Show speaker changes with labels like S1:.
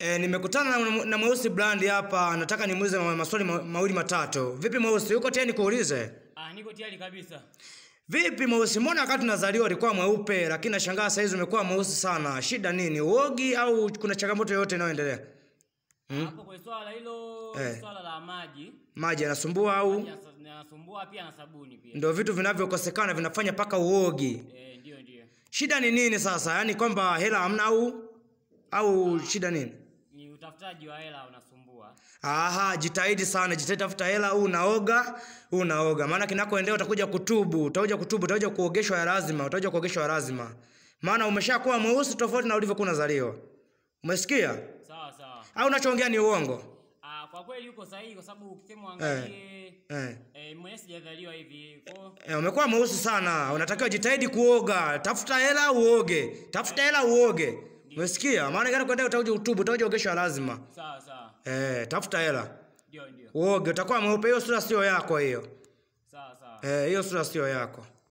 S1: Nimekutana na Mweusi Brand hapa, nataka nimuulize maswali mawili matatu. Vipi Mweusi, uko tayari nikuulize?
S2: Niko tayari kabisa.
S1: Vipi Mweusi, mbona wakati tunazaliwa ulikuwa mweupe lakini nashangaa sasa hizi umekuwa mweusi sana? Shida nini? Uogi au kuna changamoto yoyote inayoendelea?
S2: Hapo kwa swala hilo, swala la maji.
S1: Maji yanasumbua au?
S2: Yanasumbua pia na sabuni pia.
S1: Ndio vitu vinavyokosekana vinafanya paka uogi.
S2: Ndio.
S1: Shida ni nini sasa? Yaani kwamba hela hamna au shida nini?
S2: Ni utafutaji wa hela unasumbua.
S1: Jitahidi sana, jitahidi tafuta hela, unaoga. Maana kinakoendea utakuja kutubu, utakuja kuogeshwa ya lazima, Maana umeshakuwa mweusi tofauti na ulivyokuwa unazaliwa. Umesikia?
S2: Sawa.
S1: Au unachoongea ni uongo?
S2: Kwa kweli uko sahihi kwa sababu ukisema angalie mwenye sijazaliwa hivi.
S1: Umekuwa mweusi sana, unatakiwa jitahidi kuoga, tafuta hela uoge. Umesikia? Maana gani kwenda utakuja utubu, utakuja kuogeshwa lazima.
S2: Sawa.
S1: Tafuta hela.
S2: Ndio.
S1: Uoge, utakuwa mweupe, hiyo sura sio yako hiyo.
S2: Sawa.
S1: Hiyo sura sio yako.